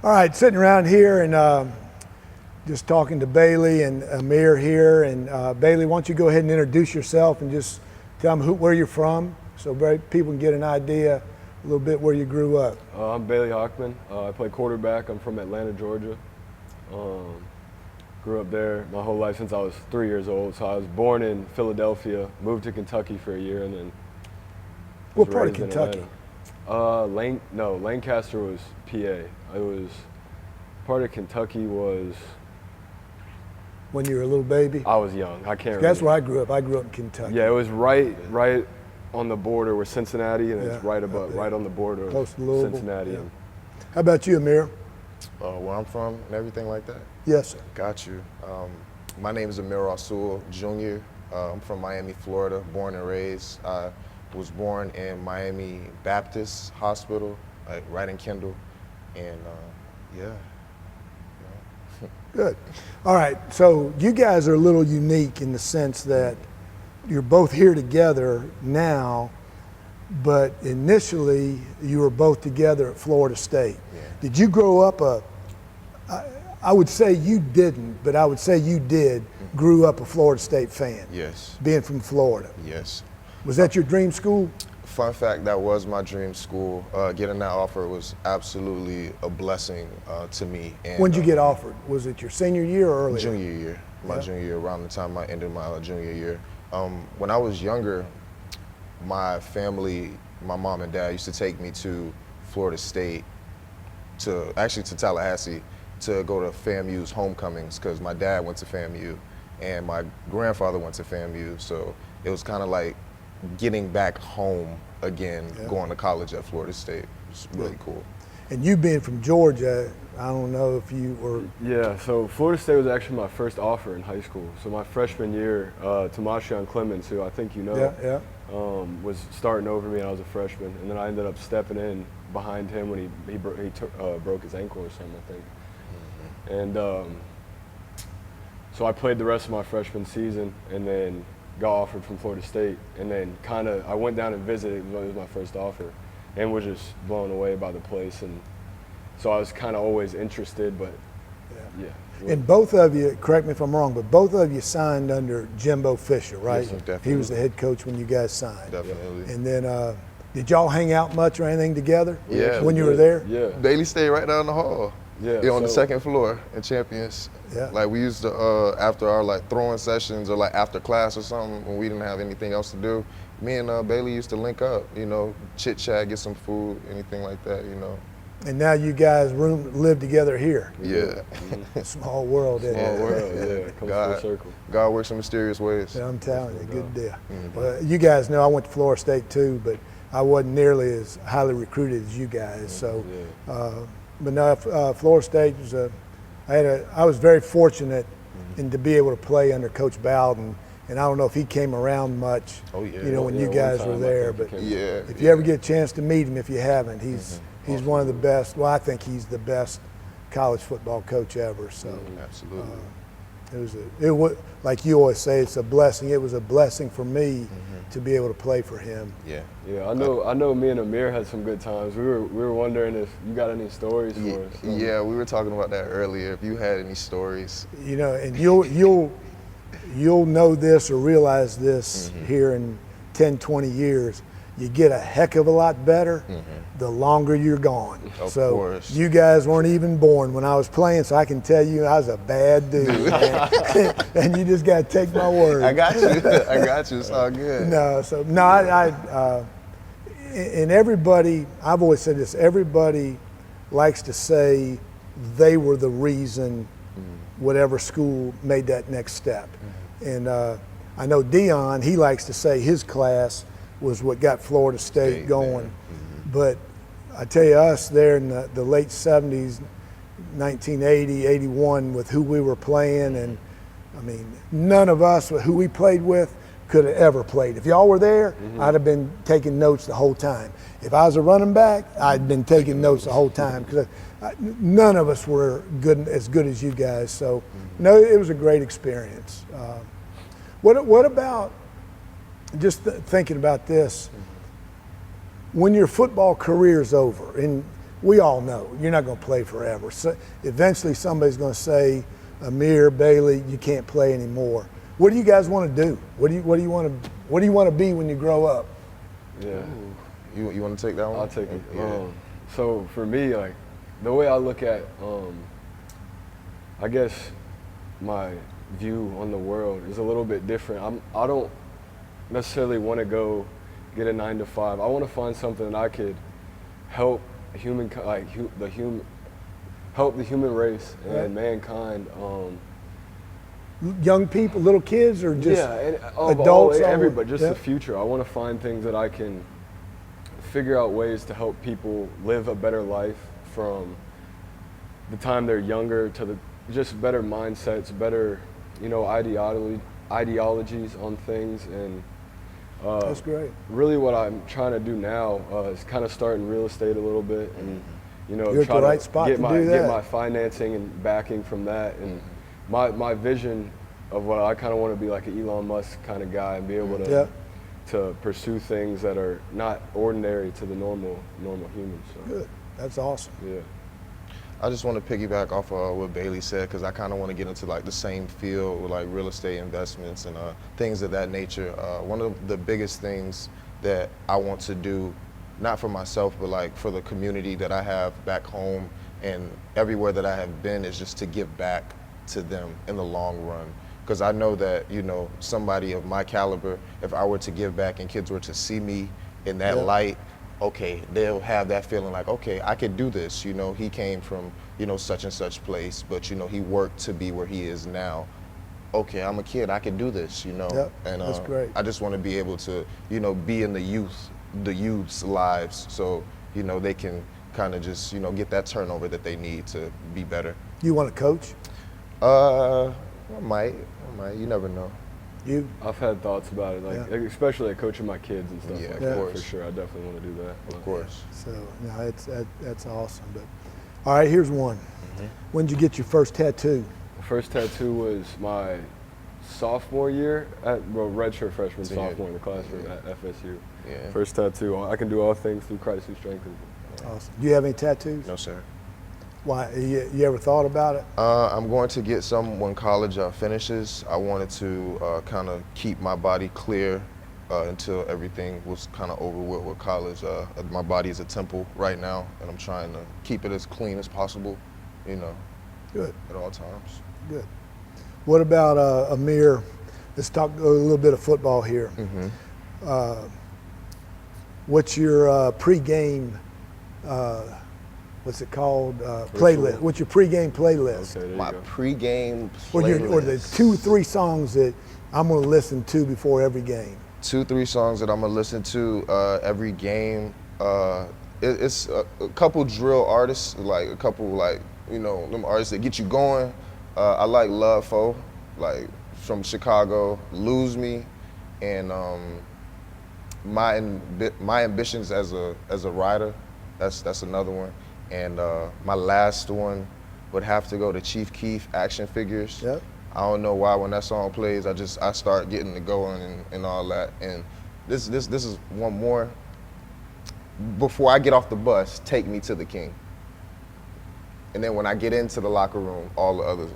All right, sitting around here and just talking to Bailey and Amir here. And Bailey, why don't you go ahead and introduce yourself and just tell them where you're from so people can get an idea a little bit where you grew up. I'm Bailey Hochman. I play quarterback. I'm from Atlanta, Georgia. Grew up there my whole life since I was 3 years old. So I was born in Philadelphia, moved to Kentucky for a year, and then What part of Kentucky? Lancaster was PA. It was part of Kentucky was When you were a little baby? I was young. I can't remember. That's where I grew up. I grew up in Kentucky. Yeah, it was right on the border with Cincinnati, and it's right on the border Close to of Louisville. Cincinnati. Yeah. How about you, Amir? Where I'm from and everything like that? Yes, sir. Got you. My name is Amir Rasul Jr. I'm from Miami, Florida, born and raised. I was born in Miami Baptist Hospital, right in Kendall, and yeah. Good. All right, so you guys are a little unique in the sense that you're both here together now, but initially you were both together at Florida State. Yeah. Did you grow up I would say you didn't, but I would say you did, grew up a Florida State fan. Yes. Being from Florida. Yes. Was that your dream school? Fun fact, that was my dream school. Getting that offer was absolutely a blessing to me. And, When did you get offered? Was it your senior year or earlier? Junior year. My junior year, around the time I ended my junior year. When I was younger, my family, my mom and dad used to take me to Florida State, to Tallahassee, to go to FAMU's homecomings, because my dad went to FAMU and my grandfather went to FAMU. So it was kind of like getting back home again, going to college at Florida State. It was really cool. And you being from Georgia, I don't know if you were. Yeah, so Florida State was actually my first offer in high school. So my freshman year, Tomashion Clemens, who I think you know, was starting over me and I was a freshman. And then I ended up stepping in behind him when he broke his ankle or something, I think. And so I played the rest of my freshman season and then got offered from Florida State. And then I went down and visited. It was my first offer and was just blown away by the place. And so I was kind of always interested, but yeah. And both of you, correct me if I'm wrong, but both of you signed under Jimbo Fisher, right? Yes, definitely. He was the head coach when you guys signed. Definitely. And then did y'all hang out much or anything together? Yeah, When we you were did. there? Yeah. Bailey stayed right down the hall. Yeah, On the second floor in Champions. Yeah. Like we used to, after our throwing sessions or after class or something, when we didn't have anything else to do, me and Bailey used to link up, chit chat, get some food, anything like that, And now you guys live together here. Yeah. Small world, isn't Small it? world, yeah. Comes full circle. God works in mysterious ways. Yeah, I'm telling you, good deal. Well, you guys know I went to Florida State too, but I wasn't nearly as highly recruited as you guys. So, but no, Florida State was I was very fortunate to be able to play under Coach Bowden. And I don't know if he came around much, when you guys were there. But if you ever get a chance to meet him, if you haven't, he's one of the best. Well, I think he's the best college football coach ever. So Absolutely. it was like you always say, it's a blessing. It was a blessing for me to be able to play for him. Yeah. Yeah, I know. Me and Amir had some good times. We were wondering if you got any stories for us. Yeah, we were talking about that earlier. If you had any stories. And you'll know this or realize this here in 10, 20 years. You get a heck of a lot better the longer you're gone. Of course. You guys weren't even born when I was playing, so I can tell you I was a bad dude, man. And you just got to take my word. I got you. It's all good. And everybody, I've always said this, everybody likes to say they were the reason whatever school made that next step. And I know Dion, he likes to say his class was what got Florida State going. But I tell you, us there in the late 70s, 1980, 81, with who we were playing, and I mean, none of us who we played with could have ever played. If y'all were there, I'd have been taking notes the whole time. If I was a running back, I'd been taking notes the whole time, because none of us were as good as you guys. So, no, it was a great experience. What about, just thinking about this, when your football career's over, and we all know you're not going to play forever. So eventually somebody's going to say, Amir, Bailey, you can't play anymore. What do you guys want to do? What do you want to be when you grow up? Yeah. You want to take that one? I'll take it. Yeah. So for me, like the way I look at, I guess my view on the world is a little bit different. I don't necessarily want to go get a 9 to 5. I want to find something that I could help help the human race and mankind. Young people, little kids, or just adults? Everybody, just the future. I want to find things that I can figure out ways to help people live a better life from the time they're younger to just better mindsets, better, ideologies on things. And that's great. Really what I'm trying to do now is kind of start in real estate a little bit and, You're try at the right to spot get to my do that. get my financing and backing from that. And my vision of what I kind of want to be like an Elon Musk kind of guy and be able to pursue things that are not ordinary to the normal humans. So. Good. That's awesome. Yeah. I just want to piggyback off what Bailey said, because I kind of want to get into like the same field with like real estate investments and things of that nature. One of the biggest things that I want to do, not for myself, but like for the community that I have back home and everywhere that I have been, is just to give back to them in the long run. Because I know that, somebody of my caliber, if I were to give back and kids were to see me in that light, okay, they'll have that feeling like, okay, I could do this. He came from, such and such place, but, he worked to be where he is now. Okay, I'm a kid, I can do this, And that's great. I just want to be able to, be in the youth's lives, so, they can kind of just, get that turnover that they need to be better. You want to coach? I might, you never know. I've had thoughts about it, especially like coaching my kids and stuff like that. Course. For sure, I definitely want to do that. Of course. So, no, that's awesome. But all right, here's one. When did you get your first tattoo? The first tattoo was my sophomore year, redshirt freshman, sophomore in the classroom at FSU. Yeah. First tattoo. I can do all things through Christ who strengthens me. Awesome. Do you have any tattoos? No, sir. Why? You ever thought about it? I'm going to get some when college finishes. I wanted to kind of keep my body clear until everything was kind of over with college. My body is a temple right now, and I'm trying to keep it as clean as possible, Good. at all times. Good. What about Amir? Let's talk a little bit of football here. What's your pregame? What's it called? Playlist. What's your pregame playlist? Okay, My pregame Or playlist. the 2-3 songs that I'm going to listen to before every game. 2-3 songs that I'm gonna listen to every game. It's a couple drill artists, like a couple them artists that get you going. I like Love Foe, like from Chicago, Lose Me, and my ambitions as a writer. That's another one. And my last one would have to go to Chief Keef, Action Figures. Yep. I don't know why when that song plays, I start getting it going and all that. And this is one more. Before I get off the bus, Take Me to the King. And then when I get into the locker room, all the other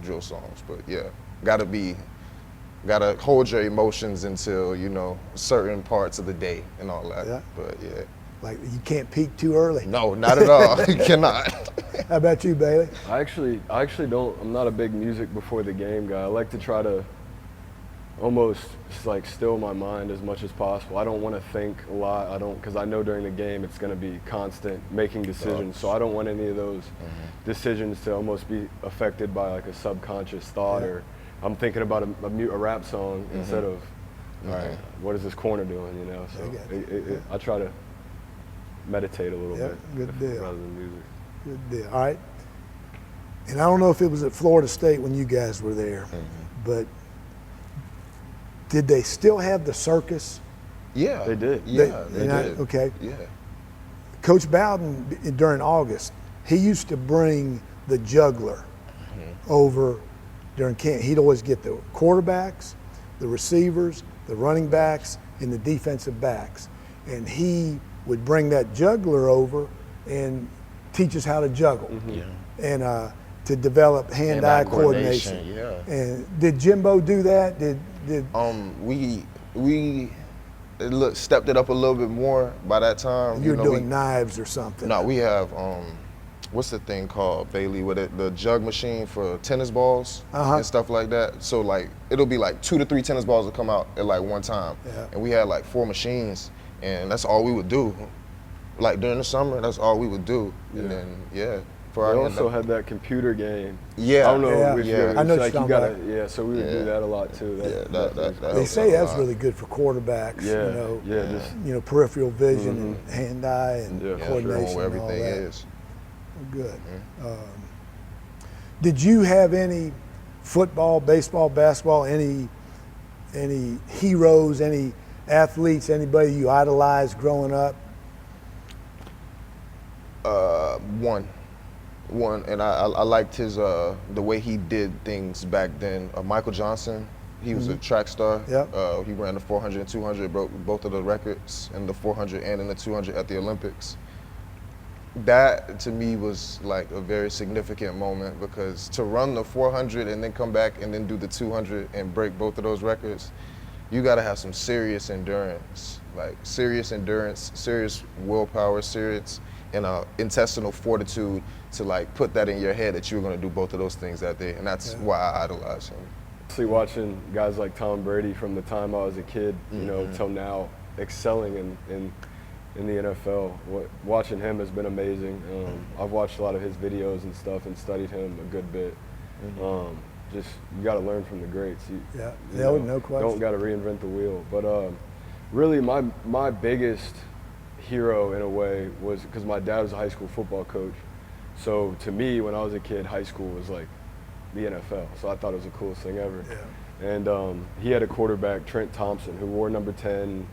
drill songs. But yeah, gotta hold your emotions until certain parts of the day and all that. Yeah. But yeah. Like you can't peak too early. No, not at all. You cannot. How about you, Bailey? I actually don't. I'm not a big music before the game guy. I like to try to almost like still my mind as much as possible. I don't want to think a lot. Because I know during the game it's going to be constant making decisions. So I don't want any of those decisions to almost be affected by like a subconscious thought or I'm thinking about a rap song instead of all right, what is this corner doing? So I try to meditate a little bit good deal. rather than music. Good deal. All right. And I don't know if it was at Florida State when you guys were there, but did they still have the circus? Yeah. They did. Yeah, they did. Okay. Yeah. Coach Bowden, during August, he used to bring the juggler over during camp. He'd always get the quarterbacks, the receivers, the running backs, and the defensive backs. And he would bring that juggler over and teach us how to juggle, Yeah. and to develop hand-eye coordination. Yeah. And did Jimbo do that? Did We stepped it up a little bit more by that time. you were doing knives or something? No, we have what's the thing called, Bailey, with it, the jug machine for tennis balls and stuff like that. So like it'll be like 2 to 3 tennis balls will come out at like one time. Yeah. And we had like 4 machines, and that's all we would do. Like during the summer, that's all we would do. Yeah. And then We also had that computer game. Yeah. I don't know Yeah. which Yeah. it's I know what like you're you talking gotta, yeah, so we would do that a lot too. That They helps say out a that's lot. really good for quarterbacks. Yeah, just Peripheral vision and hand-eye and Yeah, coordination. Showing where and all everything that. is. Good. Did you have any football, baseball, basketball, any heroes, any athletes, anybody you idolized growing up? One, and I liked his the way he did things back then. Michael Johnson, he was a track star. Yep. He ran the 400 and 200, broke both of the records in the 400 and in the 200 at the Olympics. That to me was like a very significant moment, because to run the 400 and then come back and then do the 200 and break both of those records, you got to have some serious endurance, serious willpower, serious intestinal fortitude to like put that in your head that you were going to do both of those things that day, and that's why I idolize him. See, watching guys like Tom Brady from the time I was a kid, till now, excelling in the NFL. Watching him has been amazing. I've watched a lot of his videos and stuff and studied him a good bit. Just you got to learn from the greats. No question. Don't got to reinvent the wheel. But really, my biggest hero in a way was because my dad was a high school football coach. So to me, when I was a kid, high school was like the NFL. So I thought it was the coolest thing ever. Yeah. And he had a quarterback, Trent Thompson, who wore number 10.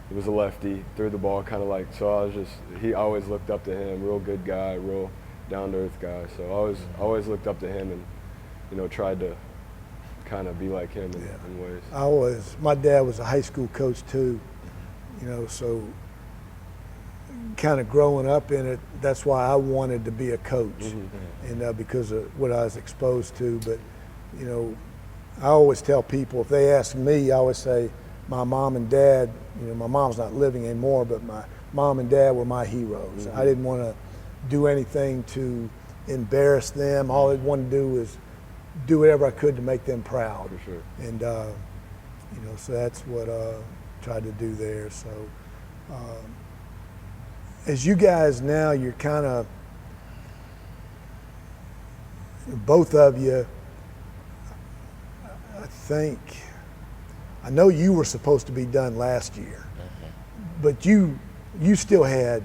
He was a lefty, threw the ball kind of like, so I always looked up to him, real good guy, real down-to-earth guy. So I always looked up to him and, tried to kind of be like him in ways. My dad was a high school coach too, so kind of growing up in it, that's why I wanted to be a coach, and because of what I was exposed to. But, I always tell people, if they ask me, I always say my mom and dad, my mom's not living anymore, but my mom and dad were my heroes. I didn't want to do anything to embarrass them. All I wanted to do was do whatever I could to make them proud. For sure. And, so that's what I tried to do there. So as you guys now, you're kind of, both of you, I know you were supposed to be done last year, but you still had,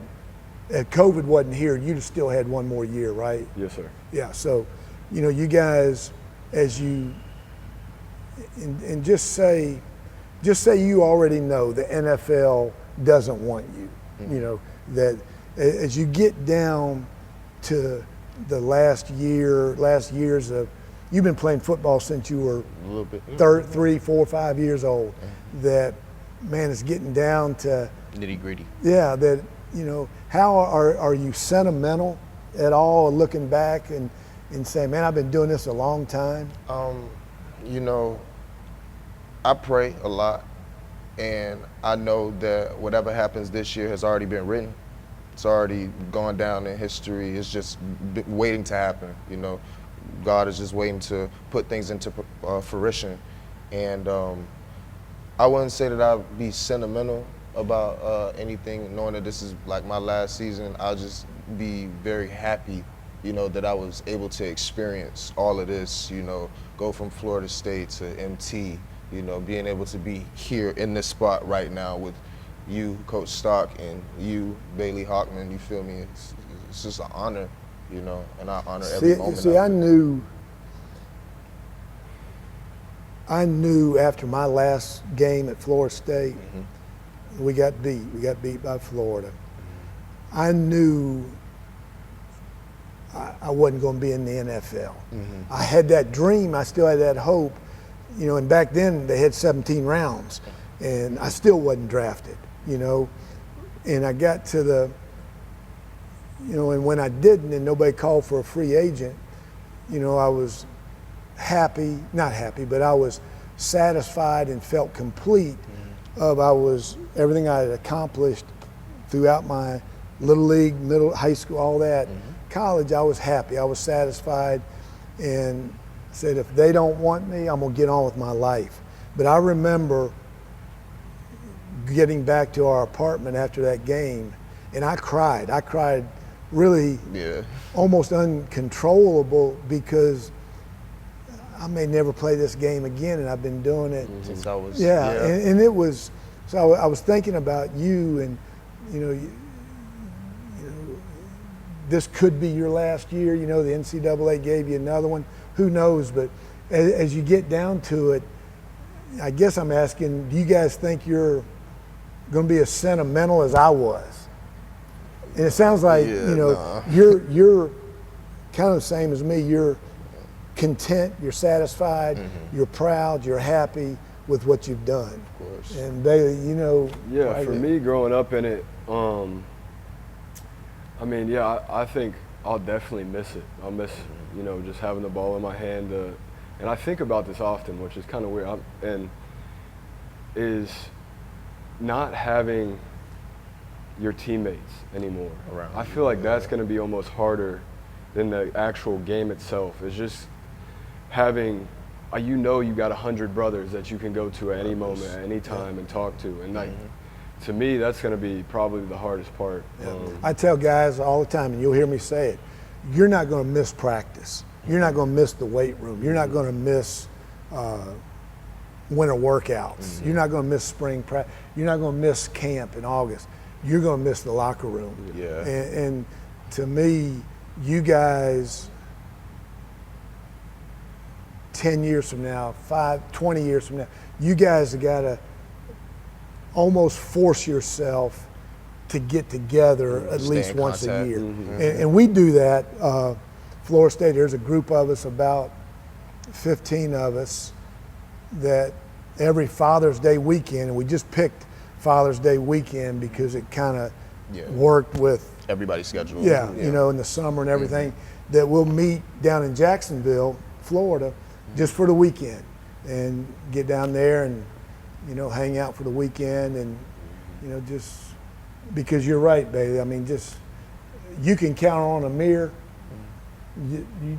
COVID wasn't here, you still had one more year, right? Yes, sir. Yeah, so, you guys, as you, and just say you already know the NFL doesn't want you, that as you get down to the last years of, you've been playing football since you were A little bit. 3, 4, 5 years old, that, man, it's getting down to, Nitty gritty. yeah, that, how are you sentimental at all, looking back and saying, man, I've been doing this a long time? I pray a lot, and I know that whatever happens this year has already been written. It's already gone down in history. It's just waiting to happen, God is just waiting to put things into fruition. And I wouldn't say that I'd be sentimental about anything, knowing that this is like my last season. I'll just be very happy, that I was able to experience all of this, go from Florida State to MT, being able to be here in this spot right now with you, Coach Stock, and you, Bailey Hochman. You feel me? It's just an honor, and I honor every moment. See, I knew after my last game at Florida State, we got beat by Florida. I knew I wasn't going to be in the NFL. I had that dream, I still had that hope, and back then they had 17 rounds, and I still wasn't drafted, and I got to and when I didn't and nobody called for a free agent, I was not happy, but I was satisfied and felt complete of everything I had accomplished throughout my little league, high school, all that. College, I was happy, I was satisfied, and said, if they don't want me, I'm gonna get on with my life. But I remember getting back to our apartment after that game, and I cried really almost uncontrollable, because I may never play this game again, and I've been doing it since I was and it was, so I was thinking about you, and this could be your last year. The NCAA gave you another one, who knows? But as you get down to it, I guess I'm asking, do you guys think you're going to be as sentimental as I was? And it sounds like you're kind of the same as me. You're content, you're satisfied, you're proud, you're happy with what you've done. Of course. And Bailey, Yeah, for me, growing up in it, I think I'll definitely miss it. I'll miss, just having the ball in my hand. And I think about this often, which is kind of weird, is not having your teammates anymore. Around. I feel like that's going to be almost harder than the actual game itself. It's just having, you got 100 brothers that you can go to at any moment, at any time, and talk to. And to me, that's going to be probably the hardest part. I tell guys all the time, and you'll hear me say it, you're not going to miss practice. You're not going to miss the weight room. You're not going to miss winter workouts. You're not going to miss spring practice. You're not going to miss camp in August. You're going to miss the locker room. Yeah. And to me, you guys, 10 years from now, 20 years from now, you guys have got to almost force yourself to get together at least once a year. And we do that. Florida State, there's a group of us, about 15 of us, that every Father's Day weekend, and we just picked Father's Day weekend because it kind of worked with everybody's schedule. In the summer and everything, that we'll meet down in Jacksonville, Florida, just for the weekend, and get down there and hang out for the weekend, and just because you're right, baby. I mean, just you can count on Amir.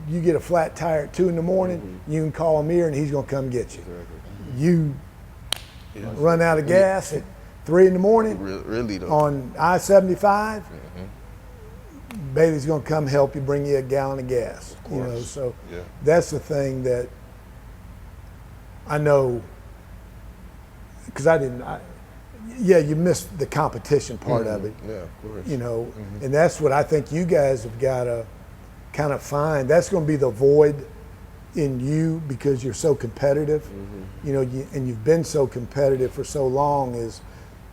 You get a flat tire at 2 a.m, you can call Amir and he's gonna come get you. You run out of gas at 3 a.m. Really though. on I-75, Bailey's gonna come help you, bring you a gallon of gas. So that's the thing that I know, because you missed the competition part of it. Yeah, of course. And that's what I think you guys have got to kind of find. That's going to be the void in you, because you're so competitive. And you've been so competitive for so long, is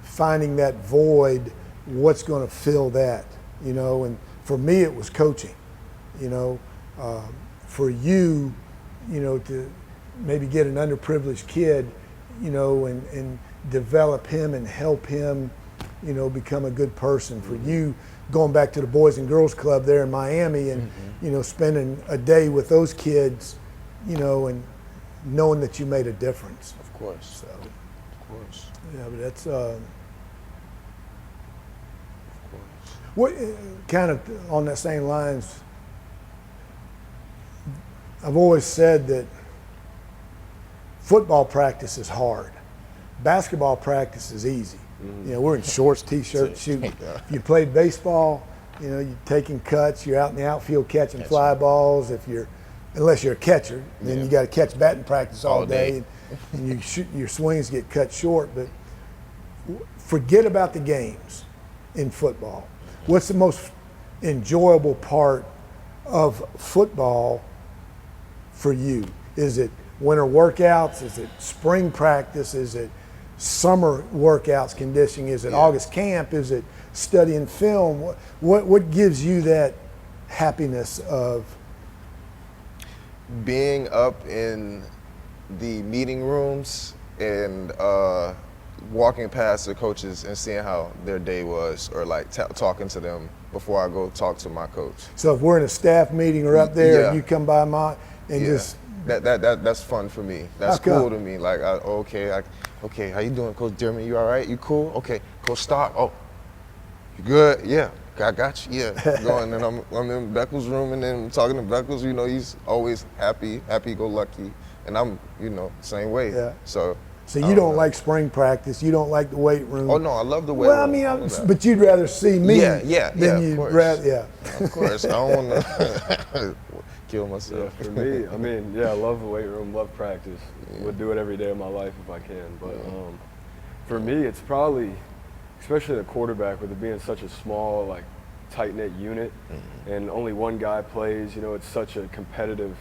finding that void, what's going to fill that, and for me it was coaching, for you, to maybe get an underprivileged kid, and develop him and help him, become a good person. For you, going back to the Boys and Girls Club there in Miami, and spending a day with those kids, and knowing that you made a difference. Of course. So, of course. Yeah, but that's Of course. what kind of on that same lines. I've always said that football practice is hard. Basketball practice is easy. We're in shorts, t-shirts, shooting. If you played baseball, you're taking cuts, you're out in the outfield catching fly balls. Unless you're a catcher, then you got to catch batting practice all day. And your swings get cut short. But forget about the games in football. What's the most enjoyable part of football for you? Is it winter workouts? Is it spring practice? Is it summer workouts, conditioning? Is it August camp? Is it studying film? What gives you that happiness of being up in the meeting rooms and walking past the coaches and seeing how their day was, or like talking to them before I go talk to my coach. So if we're in a staff meeting or up there Yeah. and you come by and just That's fun for me. That's cool to me. Like, okay, how you doing, Coach Dermott? You all right? You cool? Okay, Coach Stock. Oh, you good? Yeah, I got you. Yeah, going and I'm in Beckles' room and then I'm talking to Beckles. You know, he's always happy-go-lucky, and I'm, same way. Yeah. So you don't like spring practice. You don't like the weight room. Oh no, I love the weight well, room. I mean, but you'd rather see me. Yeah, than of you'd course. rather, Of course, I don't want to kill myself. Yeah, for me, I mean, I love the weight room, love practice. Would do it every day of my life if I can. But for me, it's probably, especially the quarterback, with it being such a small, like, tight-knit unit, and only one guy plays. It's such a competitive.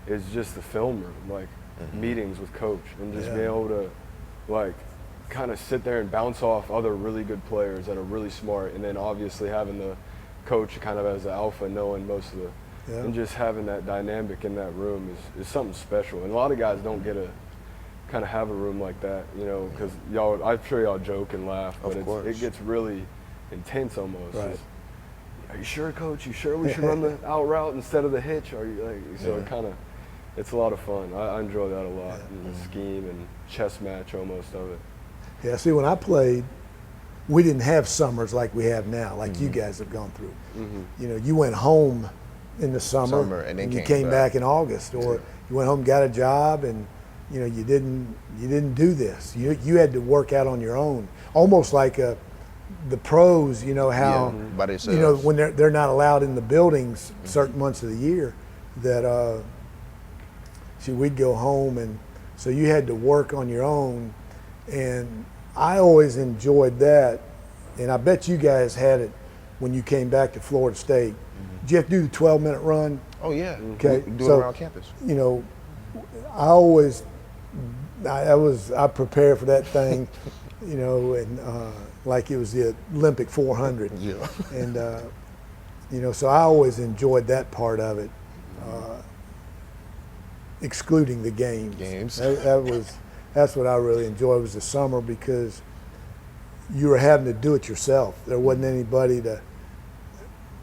It's just the film room, like meetings with coach, and just being able to, like, kind of sit there and bounce off other really good players that are really smart, and then obviously having the coach kind of as the alpha, knowing most of the. Yeah. And just having that dynamic in that room is something special. And a lot of guys don't get to kind of have a room like that, because I'm sure y'all joke and laugh, but it gets really intense almost. Right. Are you sure, Coach? You sure we should run the out route instead of the hitch? Are you like? So it's a lot of fun. I enjoy that a lot. And the scheme and chess match almost of it. Yeah. See, when I played, we didn't have summers like we have now, like you guys have gone through. You went home in the summer and then you came back in August, or you went home, got a job, and you didn't do this. You had to work out on your own, almost like the pros. How by themselves. When they're not allowed in the buildings certain months of the year, that we'd go home, and so you had to work on your own, and I always enjoyed that, and I bet you guys had it when you came back to Florida State. Did you have to do the 12-minute run? Oh yeah. Okay. We do it around campus. I prepared for that thing, and like it was the Olympic 400. Yeah. And so I always enjoyed that part of it, excluding the games. That's what I really enjoyed, was the summer, because you were having to do it yourself. There wasn't anybody to.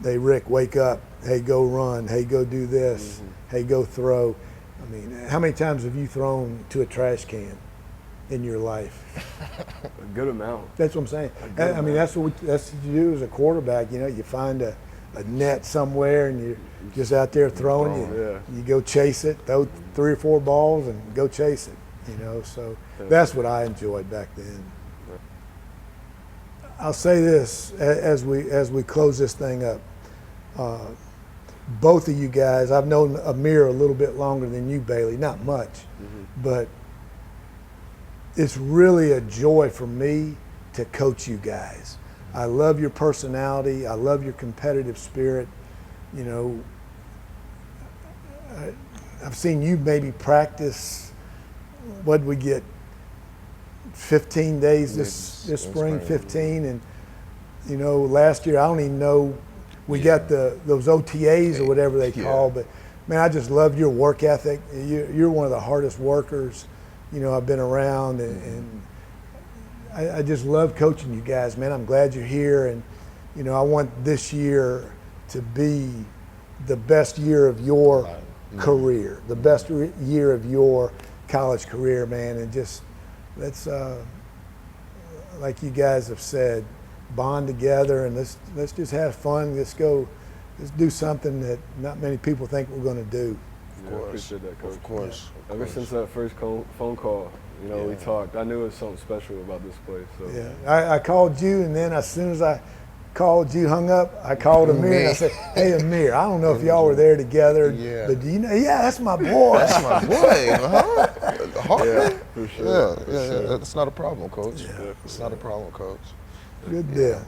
Hey, Rick, wake up. Hey, go run. Hey, go do this. Hey, go throw. I mean, how many times have you thrown to a trash can in your life? A good amount. That's what I'm saying. I mean, that's what you do as a quarterback. You find a net somewhere and you're just out there throwing. You go chase it, throw 3 or 4 balls and go chase it. So that's what I enjoyed back then. I'll say this as we close this thing up. Both of you guys, I've known Amir a little bit longer than you, Bailey, not much, but it's really a joy for me to coach you guys. I love your personality. I love your competitive spirit. I've seen you maybe practice, what did we get, 15 days this spring, 15, and last year I don't even know, we got those OTAs or whatever they call, but man, I just love your work ethic. You're one of the hardest workers I've been around, and I just love coaching you guys, man. I'm glad you're here, and I want this year to be the best year of your career, the best year of your college career, man, and just let's, like you guys have said, bond together, and let's just have fun. Let's do something that not many people think we're going to do. Of course. I appreciate that, Coach. Of course. Ever since that first phone call, we talked. I knew it was something special about this place. So. Yeah, I called you, and then as soon as I called you, hung up, I called Amir, and I said, "Hey, Amir, I don't know if y'all were there together, but do you know? Yeah, that's my boy. That's my boy. Hochman? Yeah, for sure. Yeah. That's not a problem, Coach. It's not a problem, Coach. Good deal.